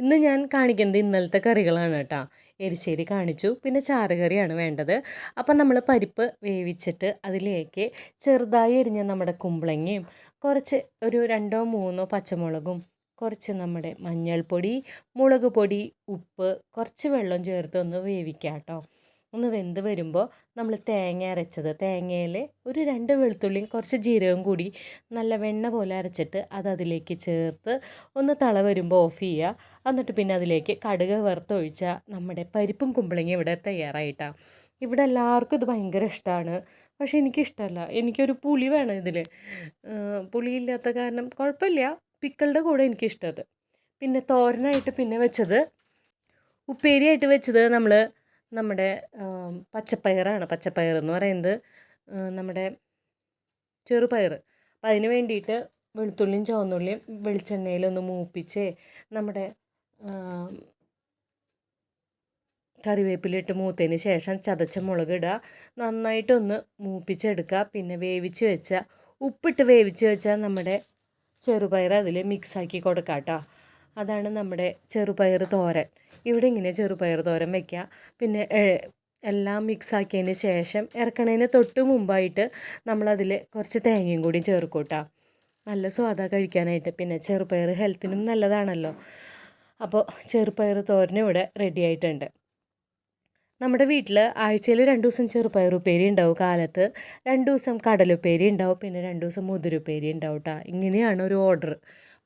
ഇന്ന് ഞാൻ കാണിക്കുന്നത് ഇന്നലത്തെ കറികളാണ് കേട്ടോ. എരിശ്ശേരി കാണിച്ചു, പിന്നെ ചാറുകറിയാണ് വേണ്ടത്. അപ്പം നമ്മൾ പരിപ്പ് വേവിച്ചിട്ട് അതിലേക്ക് ചെറുതായി എരിഞ്ഞ നമ്മുടെ കുമ്പളങ്ങയും കുറച്ച് ഒരു 2-3 പച്ചമുളകും കുറച്ച് നമ്മുടെ മഞ്ഞൾപ്പൊടി, മുളക് പൊടി, ഉപ്പ്, കുറച്ച് വെള്ളം ചേർത്ത് ഒന്ന് വേവിക്കാം കേട്ടോ. ഒന്ന് വെന്ത് വരുമ്പോൾ നമ്മൾ തേങ്ങ അരച്ചത്, തേങ്ങയിൽ ഒരു 2 വെളുത്തുള്ളിയും കുറച്ച് ജീരകവും കൂടി നല്ല വെണ്ണ പോലെ അരച്ചിട്ട് അത് അതിലേക്ക് ചേർത്ത് ഒന്ന് തള വരുമ്പോൾ ഓഫ് ചെയ്യുക. എന്നിട്ട് പിന്നെ അതിലേക്ക് കടുക് വറുത്തൊഴിച്ചാൽ നമ്മുടെ പരിപ്പും കുമ്പളങ്ങയും ഇവിടെ തയ്യാറായിട്ടാണ്. ഇവിടെ എല്ലാവർക്കും ഇത് ഭയങ്കര ഇഷ്ടമാണ്, പക്ഷേ എനിക്കിഷ്ടമല്ല. എനിക്കൊരു പുളി വേണം ഇതിൽ. പുളിയില്ലാത്ത കാരണം കുഴപ്പമില്ല, പിക്കളുടെ കൂടെ എനിക്കിഷ്ടത്. പിന്നെ തോരനായിട്ട് പിന്നെ വെച്ചത്, ഉപ്പേരിയായിട്ട് വെച്ചത് നമ്മുടെ പച്ചപ്പയറാണ്. പച്ചപ്പയർ എന്ന് പറയുന്നത് നമ്മുടെ ചെറുപയർ. അപ്പം അതിന് വേണ്ടിയിട്ട് വെളുത്തുള്ളിയും ചുവന്നുള്ളിയും വെളിച്ചെണ്ണയിലൊന്ന് മൂപ്പിച്ച് നമ്മുടെ കറിവേപ്പിലിട്ട് മൂത്തതിന് ശേഷം ചതച്ച മുളക് ഇടുക, നന്നായിട്ടൊന്ന് മൂപ്പിച്ചെടുക്കുക. പിന്നെ വേവിച്ച് വെച്ച, ഉപ്പിട്ട് വേവിച്ച് വെച്ചാൽ നമ്മുടെ ചെറുപയർ അതിൽ മിക്സാക്കി കൊടുക്കുക കേട്ടോ. അതാണ് നമ്മുടെ ചെറുപയർ തോരൻ. ഇവിടെ ഇങ്ങനെ ചെറുപയർ തോരൻ വയ്ക്കുക. പിന്നെ എല്ലാം മിക്സാക്കിയതിന് ശേഷം ഇറക്കണതിന് തൊട്ട് മുമ്പായിട്ട് നമ്മളതിൽ കുറച്ച് തേങ്ങയും കൂടി ചേർക്കും കേട്ടോ. നല്ല സ്വാദാ കഴിക്കാനായിട്ട്. പിന്നെ ചെറുപയർ ഹെൽത്തിനും നല്ലതാണല്ലോ. അപ്പോൾ ചെറുപയർ തോരൻ ഇവിടെ റെഡി ആയിട്ടുണ്ട്. നമ്മുടെ വീട്ടിൽ ആഴ്ചയിൽ 2 ദിവസം ചെറുപയർ ഉപ്പേരി ഉണ്ടാവും. കാലത്ത് 2 ദിവസം കടലുപ്പേരി ഉണ്ടാവും, പിന്നെ 2 ദിവസം മുതിരുപ്പേരി ഉണ്ടാവും കേട്ടോ. ഇങ്ങനെയാണ് ഒരു ഓർഡർ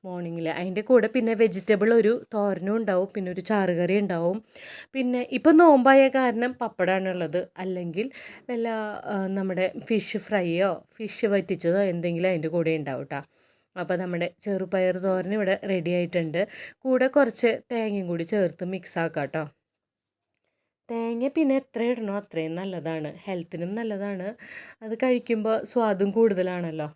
മോർണിംഗിൽ. അതിൻ്റെ കൂടെ പിന്നെ വെജിറ്റബിൾ ഒരു തോരനും ഉണ്ടാവും, പിന്നെ ഒരു ചാറുകറി ഉണ്ടാവും. പിന്നെ ഇപ്പം നോമ്പായ കാരണം പപ്പടമാണുള്ളത്, അല്ലെങ്കിൽ വല്ല നമ്മുടെ ഫിഷ് ഫ്രൈയോ ഫിഷ് വറ്റിച്ചതോ എന്തെങ്കിലും അതിൻ്റെ കൂടെ ഉണ്ടാവും കേട്ടോ. അപ്പോൾ നമ്മുടെ ചെറുപയർ തോരൻ ഇവിടെ റെഡി ആയിട്ടുണ്ട്. കൂടെ കുറച്ച് തേങ്ങയും കൂടി ചേർത്ത് മിക്സ് ആക്കാം കേട്ടോ. തേങ്ങ പിന്നെ എത്ര ഇടണോ അത്രയും നല്ലതാണ്, ഹെൽത്തിനും നല്ലതാണ്. അത് കഴിക്കുമ്പോൾ സ്വാദും കൂടുതലാണല്ലോ.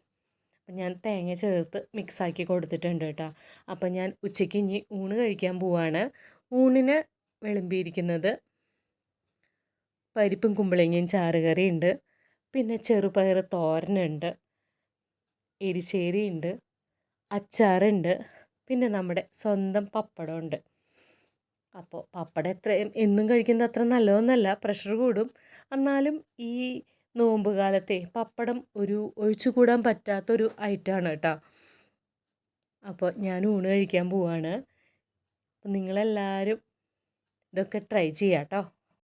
അപ്പം ഞാൻ തേങ്ങ ചേർത്ത് മിക്സാക്കി കൊടുത്തിട്ടുണ്ട് കേട്ടോ. അപ്പം ഞാൻ ഉച്ചയ്ക്ക് ഇനി ഊണ് കഴിക്കാൻ പോവാണ്. ഊണിന് വിളമ്പിയിരിക്കുന്നത് പരിപ്പും കുമ്പളങ്ങയും ചാറുകറി ഉണ്ട്, പിന്നെ ചെറുപയർ തോരനുണ്ട്, എരിശ്ശേരി ഉണ്ട്, അച്ചാറുണ്ട്, പിന്നെ നമ്മുടെ സ്വന്തം പപ്പടമുണ്ട്. അപ്പോൾ പപ്പടം എന്നും കഴിക്കുന്നത് അത്ര നല്ലതൊന്നുമല്ല, പ്രഷർ കൂടും. എന്നാലും ഈ നോമ്പ് കാലത്തെ പപ്പടം ഒരു ഒഴിച്ചുകൂടാൻ പറ്റാത്തൊരു ഐറ്റമാണ് കേട്ടോ. അപ്പോൾ ഞാൻ ഊണ് കഴിക്കാൻ പോവാണ്. അപ്പം നിങ്ങളെല്ലാവരും ഇതൊക്കെ ട്രൈ ചെയ്യാം കേട്ടോ.